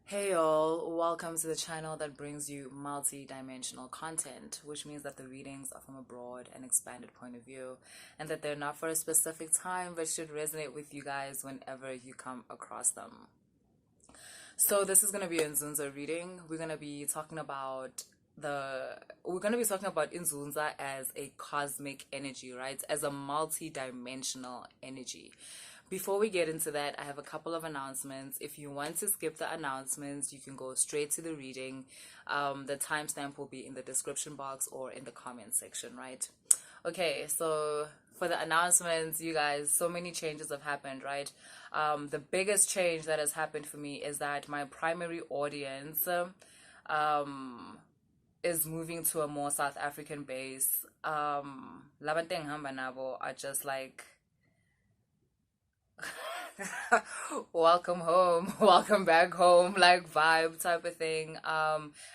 Hey y'all, welcome to the channel that brings you multi-dimensional content, which means that the readings are from a broad and expanded point of view, and that they're not for a specific time but should resonate with you guys whenever you come across them. So this is going to be a Nzunza reading. We're going to be talking about Nzunza as a cosmic energy, right? As a multi-dimensional energy. Before we get into that, I have a couple of announcements. If you want to skip the announcements, you can go straight to the reading. The timestamp will be in the description box or in the comment section, right? Okay, so for the announcements, you guys, so many changes have happened, right? The biggest change that has happened for me is that my primary audience is moving to a more South African base. Labanteng hamba nabo are just like welcome home, welcome back home, like vibe type of thing.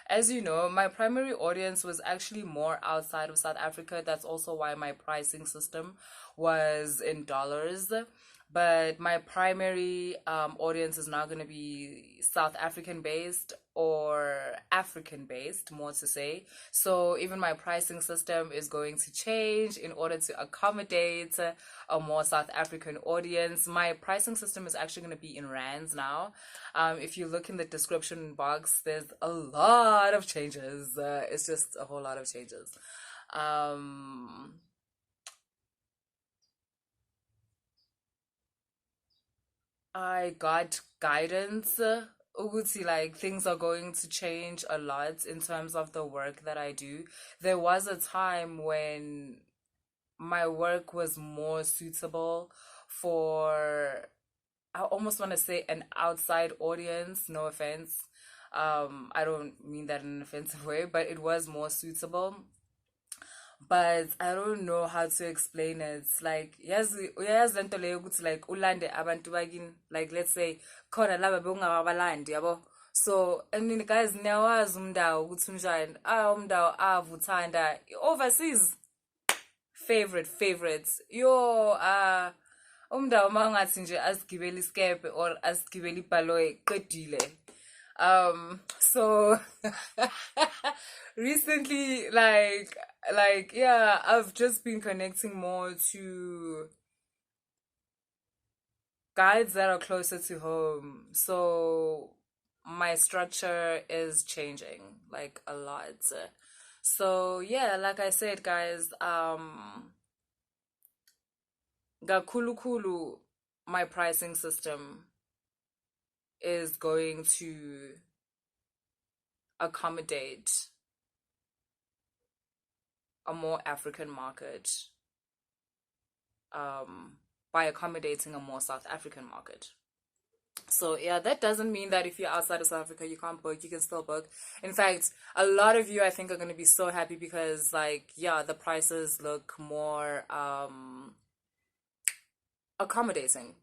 As you know, my primary audience was actually more outside of South Africa. That's also why my pricing system was in dollars. But my primary audience is now going to be South African based or African based, more to say. So even my pricing system is going to change in order to accommodate a more South African audience. My pricing system is actually going to be in rands now. If you look in the description box, there's a lot of changes. It's just a whole lot of changes. I got guidance. Uguti, like things are going to change a lot in terms of the work that I do. There was a time when my work was more suitable for, I almost want to say, an outside audience. No offense. I don't mean that in an offensive way, but it was more suitable, but I don't know how to explain it. Like, yes, lento leyo ukuthi like ulande abantu bakini, like let's say khona laba bewungabalandi yabo. So I mean guys, niyawazi umndawo ukuthi unjani. Umndawo avuthanda overseas favorites. Yo umndawo mangathi nje asigibela iskepe or asigibela ibhaloyi qedile. So recently, yeah, I've just been connecting more to guides that are closer to home. So my structure is changing like a lot. So yeah, like I said, guys, Gakulu my pricing system is going to accommodate a more African market by accommodating a more South African market. So yeah, that doesn't mean that if you're outside of South Africa you can't book. You can still book. In fact, a lot of you I think are going to be so happy because like yeah, the prices look more accommodating.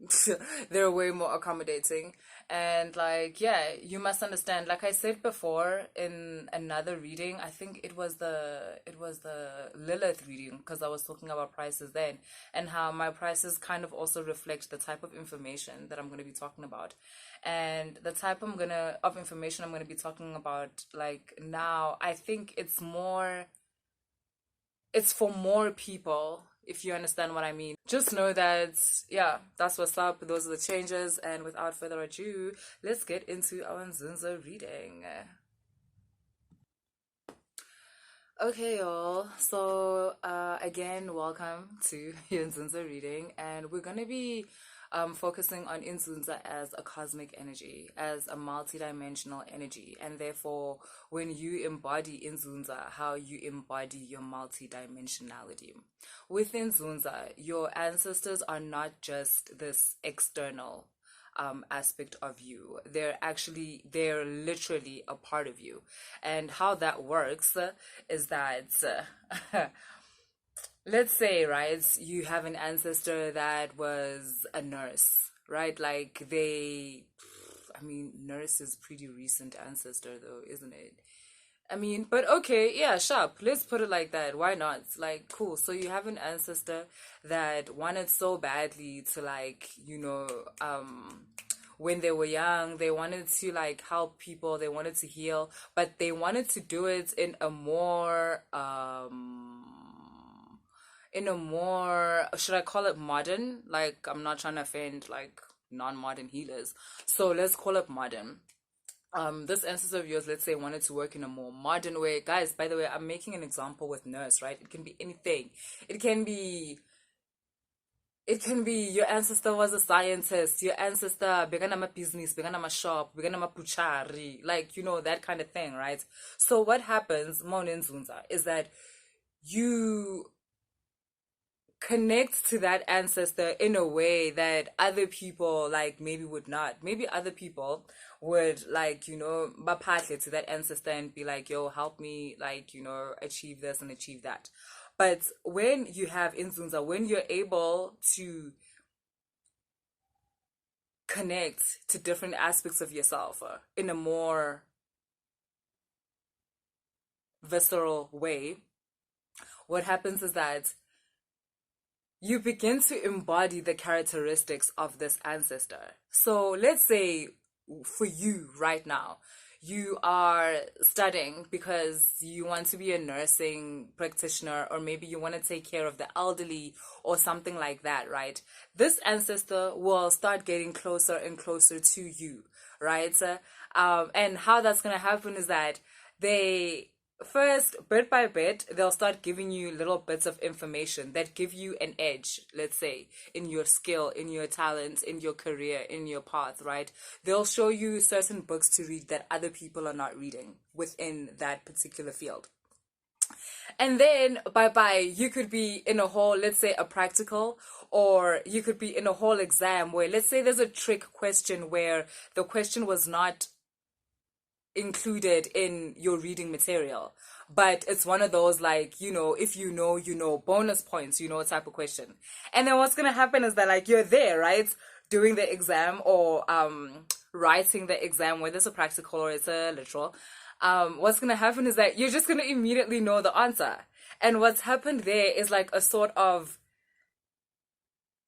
They're way more accommodating. And like yeah, you must understand, like I said before in another reading, I think it was the Lilith reading, because I was talking about prices then, and how my prices kind of also reflect the type of information that I'm going to be talking about. And the type of information I'm going to be talking about, like now, I think it's for more people, if you understand what I mean. Just know that, yeah, that's what's up. Those are the changes. And without further ado, let's get into our Nzunza reading. Okay, y'all. So, again, welcome to your Nzunza reading. And we're going to be focusing on Nzunza as a cosmic energy, as a multidimensional energy. And therefore, when you embody Nzunza, how you embody your multidimensionality. With Nzunza, your ancestors are not just this external aspect of you. They're literally a part of you. And how that works is that let's say, right, you have an ancestor that was a nurse, right? Like I mean, nurse is pretty recent ancestor though, isn't it? I mean, but okay, yeah, sharp. Let's put it like that. Why not? Like, cool. So you have an ancestor that wanted so badly to, like, when they were young, they wanted to like help people, they wanted to heal, but they wanted to do it in a more, should I call it modern? Like, I'm not trying to offend like non-modern healers, so let's call it modern. This ancestor of yours, let's say, wanted to work in a more modern way. Guys, by the way, I'm making an example with nurse, right? It can be anything. It can be your ancestor was a scientist, your ancestor began a business, began a shop, began a puchari, like, you know, that kind of thing, right? So what happens, Nzunza, is that you connect to that ancestor in a way that other people like maybe would not. Maybe other people would like, you know, bapathle to that ancestor and be like, yo, help me, like, you know, achieve this and achieve that. But when you have Nzunza, when you're able to connect to different aspects of yourself in a more visceral way, what happens is that you begin to embody the characteristics of this ancestor. So let's say for you right now, you are studying because you want to be a nursing practitioner, or maybe you want to take care of the elderly or something like that, right? This ancestor will start getting closer and closer to you, right? And how that's going to happen is that they first, bit by bit, they'll start giving you little bits of information that give you an edge, let's say, in your skill, in your talent, in your career, in your path, right? They'll show you certain books to read that other people are not reading within that particular field. And then, bye-bye, you could be in a whole, let's say, a practical, or you could be in a whole exam where, let's say there's a trick question where the question was not included in your reading material, but it's one of those like, you know, if you know, you know, bonus points, you know, type of question. And then what's gonna happen is that like you're there, right, doing the exam, or writing the exam, whether it's a practical or it's a literal. What's gonna happen is that you're just gonna immediately know the answer. And what's happened there is like a sort of,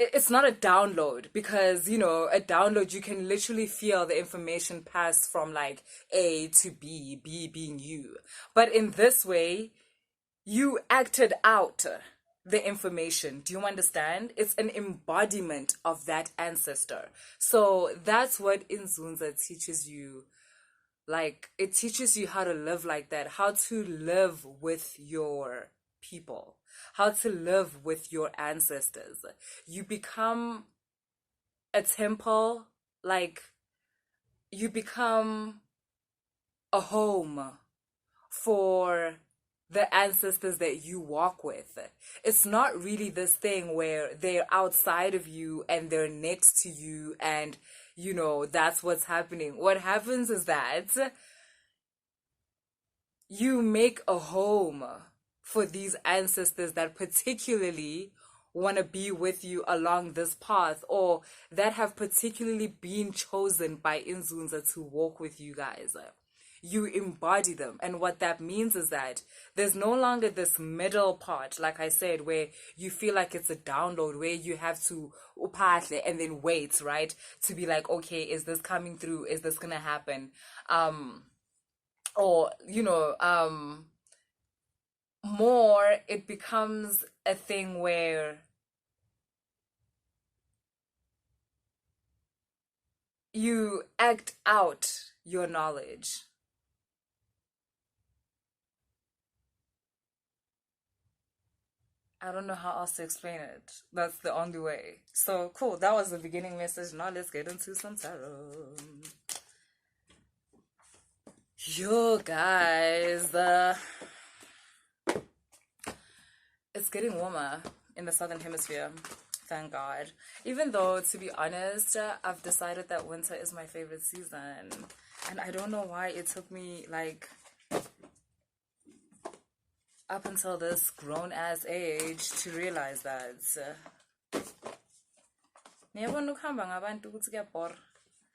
it's not a download, because, you know, a download, you can literally feel the information pass from like A to B, B being you. But in this way, you acted out the information. Do you understand? It's an embodiment of that ancestor. So that's what Nzunza teaches you. Like, it teaches you how to live like that, how to live with your people, how to live with your ancestors. You become a temple, like, you become a home for the ancestors that you walk with. It's not really this thing where they're outside of you and they're next to you and, you know, that's what's happening. What happens is that you make a home for these ancestors that particularly want to be with you along this path, or that have particularly been chosen by Nzunza to walk with you guys. You embody them. And what that means is that there's no longer this middle part, like I said, where you feel like it's a download, where you have to upahle and then wait, right? To be like, okay, is this coming through? Is this gonna happen? Or, you know, more, it becomes a thing where you act out your knowledge. I don't know how else to explain it. That's the only way. So cool. That was the beginning message. Now let's get into some tarot. Yo, guys. It's getting warmer in the southern hemisphere. Thank God. Even though, to be honest, I've decided that winter is my favorite season. And I don't know why it took me, like, up until this grown-ass age to realize that.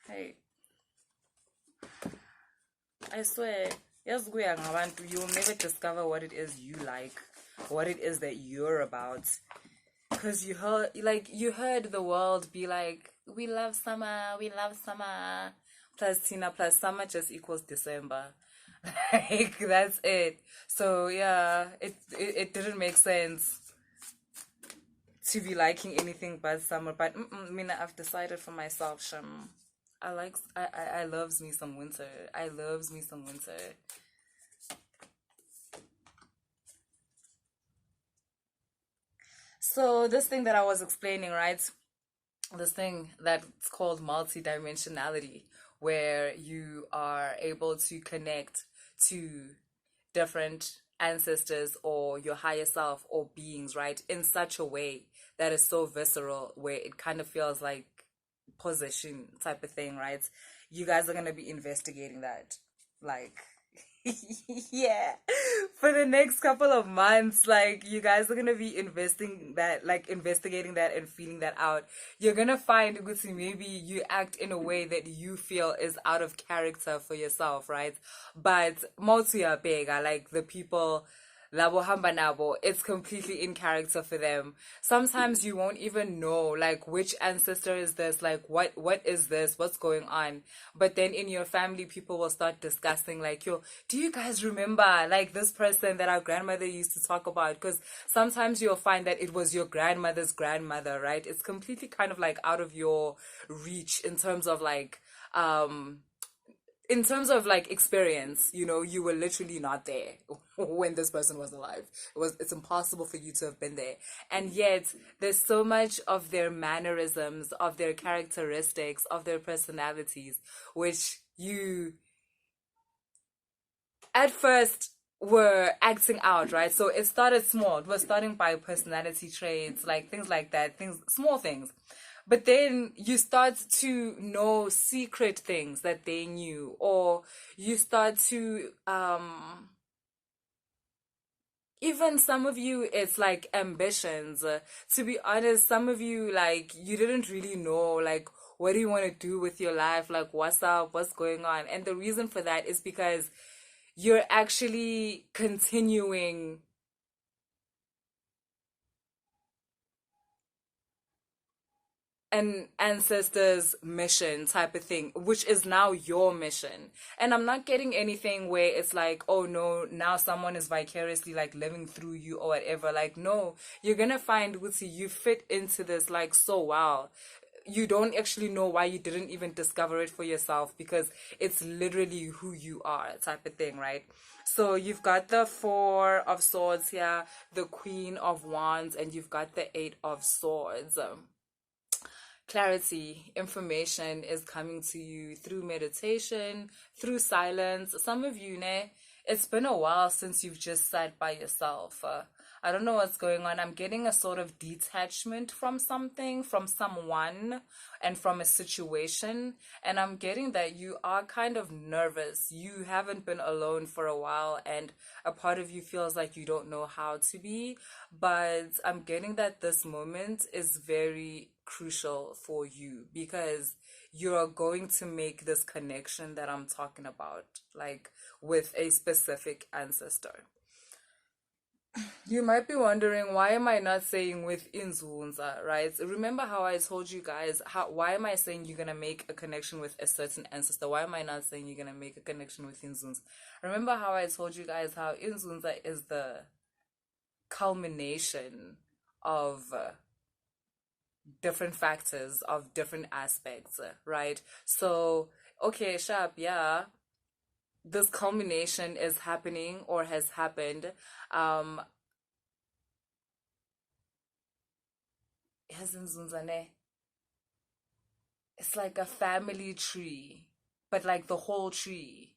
Hey, I swear, you'll never discover what it is you like, what it is that you're about. because you heard the world be like, we love summer, we love summer. Plus Tina plus summer just equals December. Like that's it. So yeah, it didn't make sense to be liking anything but summer. But Mina, I've decided for myself, Sham. I loves me some winter. I loves me some winter. So this thing that I was explaining, right? This thing that's called multi-dimensionality, where you are able to connect to different ancestors or your higher self or beings, right? In such a way that is so visceral, where it kind of feels like possession type of thing, right? You guys are going to be investigating that. Like, yeah, for the next couple of months, like you guys are gonna be investigating that and feeling that out. You're gonna find Gucci, maybe you act in a way that you feel is out of character for yourself, right? But Motuya Bega, like the people Labo Hamba Nabo, it's completely in character for them. Sometimes you won't even know like which ancestor is this, like what is this, what's going on. But then in your family, people will start discussing like, yo, do you guys remember like this person that our grandmother used to talk about? Because sometimes you'll find that it was your grandmother's grandmother, right? It's completely kind of like out of your reach um in terms of like experience, you were literally not there when this person was alive. It's impossible for you to have been there. And yet there's so much of their mannerisms, of their characteristics, of their personalities, which you at first were acting out, right? So it started small. It was starting by personality traits, like things like that, things, small things. But then you start to know secret things that they knew, or you start to, even some of you, it's like ambitions. To be honest, some of you, like, you didn't really know, like, what do you want to do with your life? Like, what's up? What's going on? And the reason for that is because you're actually continuing an ancestor's mission type of thing, which is now your mission. And I'm not getting anything where it's like, oh no, now someone is vicariously like living through you or whatever. Like, no, you're gonna find Wutsi, you fit into this like so well. You don't actually know why you didn't even discover it for yourself, because it's literally who you are type of thing, right? So you've got the Four of Swords here, the Queen of Wands, and you've got the Eight of Swords. Clarity, information is coming to you through meditation, through silence. Some of you, ne, it's been a while since you've just sat by yourself. I don't know what's going on. I'm getting a sort of detachment from something, from someone, and from a situation. And I'm getting that you are kind of nervous. You haven't been alone for a while, and a part of you feels like you don't know how to be. But I'm getting that this moment is very crucial for you, because you're going to make this connection that I'm talking about, like with a specific ancestor. You might be wondering, why am I not saying with Nzunza, right? Remember how I told you guys, why am I saying you're gonna make a connection with a certain ancestor? Why am I not saying you're gonna make a connection with Nzunza? Remember how I told you guys how Nzunza is the culmination of different factors, of different aspects, right? So, okay, sharp, yeah, this culmination is happening or has happened. Um, Nzunzane, it's like a family tree, but like the whole tree.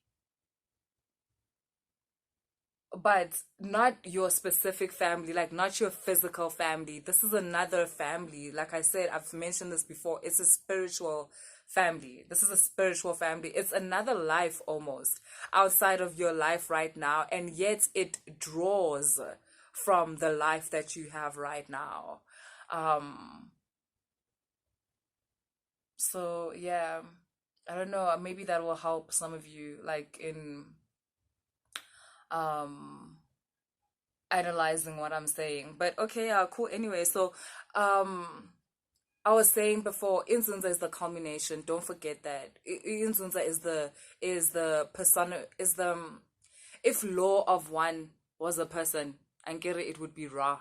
But not your specific family, like not your physical family. This is another family. Like I said, I've mentioned this before. It's a spiritual family. This is a spiritual family. It's another life almost outside of your life right now. And yet it draws from the life that you have right now. Um, so yeah, I don't know. Maybe that will help some of you, like in um analyzing what I'm saying. But okay, yeah, cool. Anyway, so um I was saying before, Nzunza is the culmination. Don't forget that. Nzunza is the persona is the if law of one was a person, Ankere it would be Ra.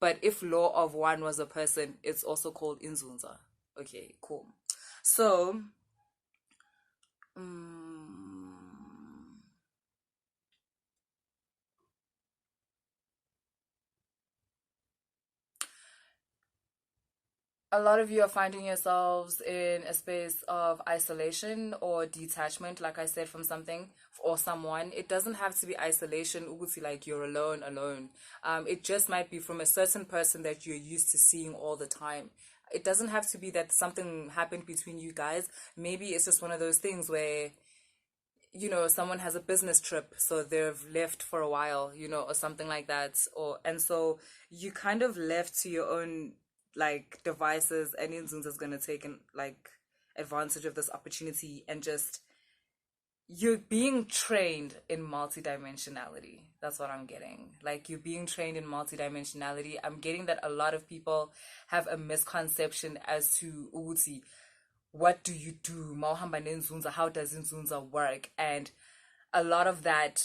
But if law of one was a person, it's also called Nzunza. Okay, cool. So, um, a lot of you are finding yourselves in a space of isolation or detachment, like I said, from something or someone. It doesn't have to be isolation, uguti, like you're alone. It just might be from a certain person that you're used to seeing all the time. It doesn't have to be that something happened between you guys. Maybe it's just one of those things where someone has a business trip, so they've left for a while, or something like that, and so you kind of left to your own like devices, and Nzunza's gonna take like advantage of this opportunity and just you're being trained in multidimensionality. That's what I'm getting. Like you're being trained in multidimensionality. I'm getting that a lot of people have a misconception as to Uguti, what do you do? Mauhamba Nzunza, how does Nzunza work? And a lot of that,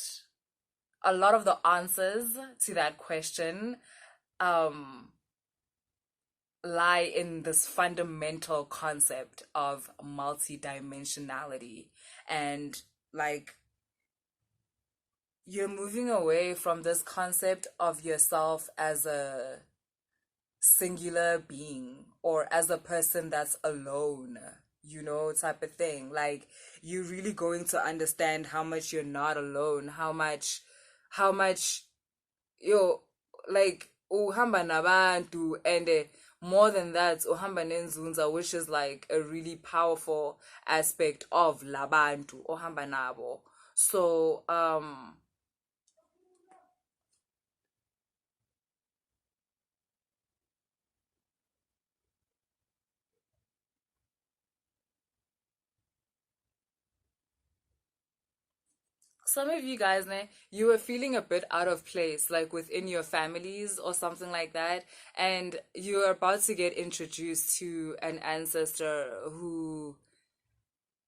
a lot of the answers to that question um, lie in this fundamental concept of multidimensionality. And like you're moving away from this concept of yourself as a singular being or as a person that's alone, type of thing. Like you're really going to understand how much you're not alone, how much yo like uhamba nabantu, and more than that uhamba nenzunza, which is like a really powerful aspect of labantu ohamba nabo. So some of you guys, you were feeling a bit out of place, like within your families or something like that, and you're about to get introduced to an ancestor who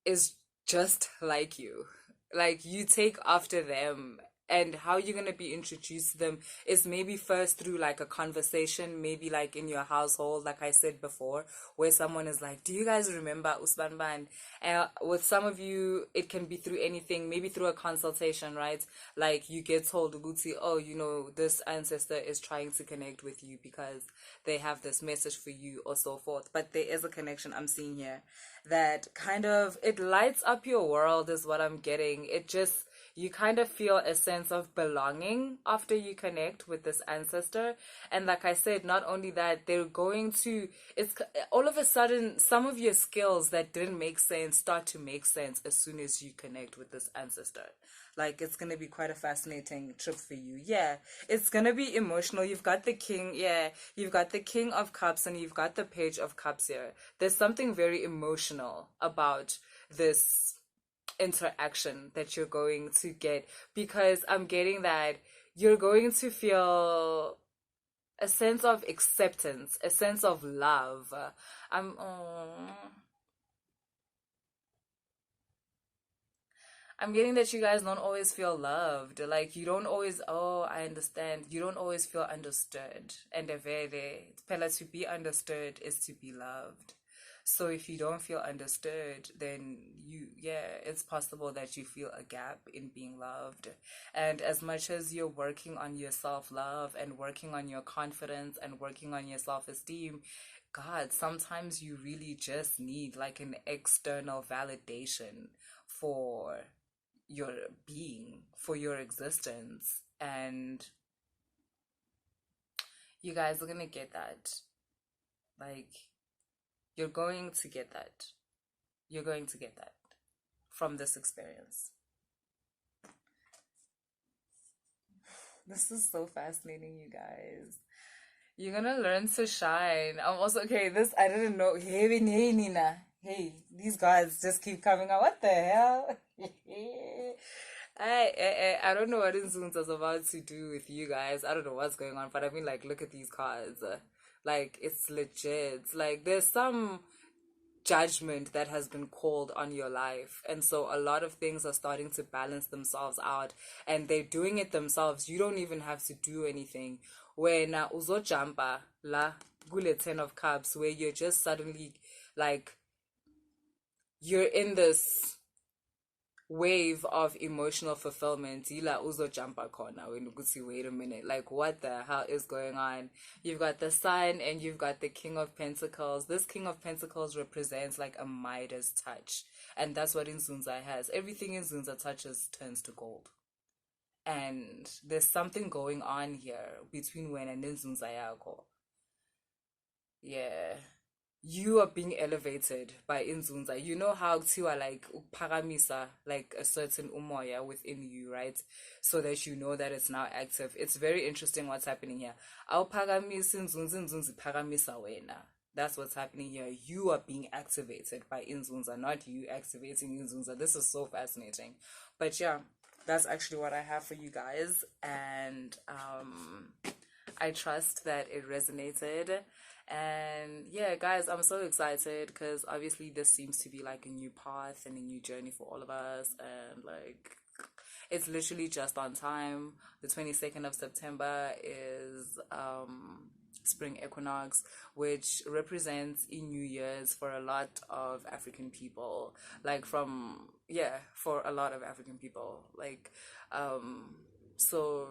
is just like you. Like you take after them. And how you're going to be introduced to them is maybe first through like a conversation, maybe like in your household, like I said before, where someone is like, do you guys remember Usman Ban? And with some of you, it can be through anything, maybe through a consultation, right? Like you get told, Uguti, oh, this ancestor is trying to connect with you because they have this message for you or so forth. But there is a connection I'm seeing here that kind of, it lights up your world is what I'm getting. It just, you kind of feel a sense of belonging after you connect with this ancestor. And like I said, not only that, they're going to, it's all of a sudden, some of your skills that didn't make sense start to make sense as soon as you connect with this ancestor. Like it's gonna be quite a fascinating trip for you. Yeah, it's gonna be emotional. You've got the king, yeah, you've got the king of cups and you've got the page of cups here. There's something very emotional about this interaction that you're going to get, because I'm getting that you're going to feel a sense of acceptance, a sense of love. I'm I'm getting that you guys don't always feel loved. Like you don't always, oh, I understand. You don't always feel understood. And pela, to be understood is to be loved. So if you don't feel understood, then it's possible that you feel a gap in being loved. And as much as you're working on your self-love and working on your confidence and working on your self-esteem, God, sometimes you really just need like an external validation for your being, for your existence. And you guys are gonna get that. Like, you're going to get that. You're going to get that from this experience. This is so fascinating, you guys. You're gonna learn to shine. I'm also okay. This I didn't know. Hey, hey, Nina. Hey, these guys just keep coming out. What the hell? I don't know what Nzunza's about to do with you guys. I don't know what's going on, but I mean, like, look at these cards. Like, it's legit. Like, there's some judgment that has been called on your life, and so a lot of things are starting to balance themselves out, and they're doing it themselves. You don't even have to do anything. When uzo jumpa la gule 10 of cups, where you're just suddenly like you're in this wave of emotional fulfillment. Ila uzo jumpa corner when you could see, wait a minute, like what the hell is going on? You've got the Sun and you've got the King of Pentacles. This King of Pentacles represents like a Midas touch, and that's what Nzunza has. Everything Nzunza touches turns to gold, and there's something going on here between wena and Nzunza yako. Yeah, you are being elevated by Nzunza. You know how to like paramisa, like a certain umoya within you, right? So that you know that it's now active. It's very interesting what's happening here. Au paramisa Nzunza, Nzunzi paramisa wena. That's what's happening here. You are being activated by Nzunza, not you activating Nzunza. This is so fascinating. But yeah, that's actually what I have for you guys. And I trust that it resonated. And yeah, guys, I'm so excited because obviously this seems to be like a new path and a new journey for all of us. And like, it's literally just on time. The 22nd of September is spring equinox, which represents a new year's for a lot of African people. Like for a lot of African people. Like, so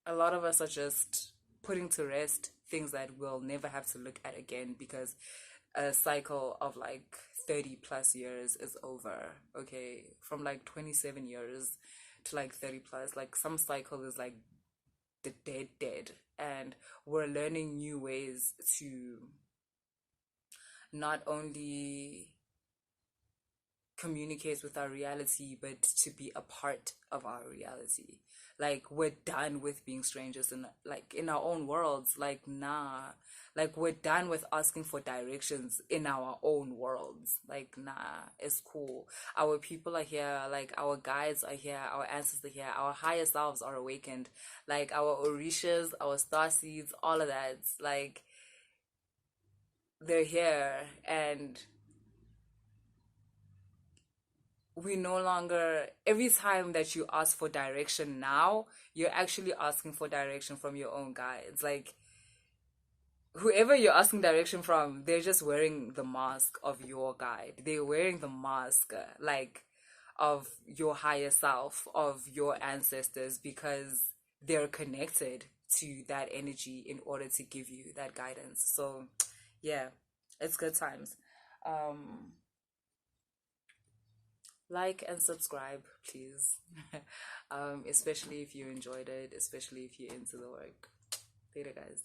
a lot of us are just putting to rest things that we'll never have to look at again, because a cycle of like 30 plus years is over. Okay, from like 27 years to like 30 plus, like some cycle is like the dead, and we're learning new ways to not only communicate with our reality, but to be a part of our reality. Like, we're done with being strangers in our own worlds. Like, nah. Like, we're done with asking for directions in our own worlds. Like, nah, it's cool. Our people are here, like our guides are here, our ancestors are here, our higher selves are awakened. Like our Orishas, our Starseeds, all of that. Like, they're here, and we no longer, every time that you ask for direction now, you're actually asking for direction from your own guides. Like, whoever you're asking direction from, they're just wearing the mask of your guide. They're wearing the mask, like, of your higher self, of your ancestors, because they're connected to that energy in order to give you that guidance. So yeah, it's good times. um like and subscribe, please. Especially if you enjoyed it, especially if you're into the work. Later, guys.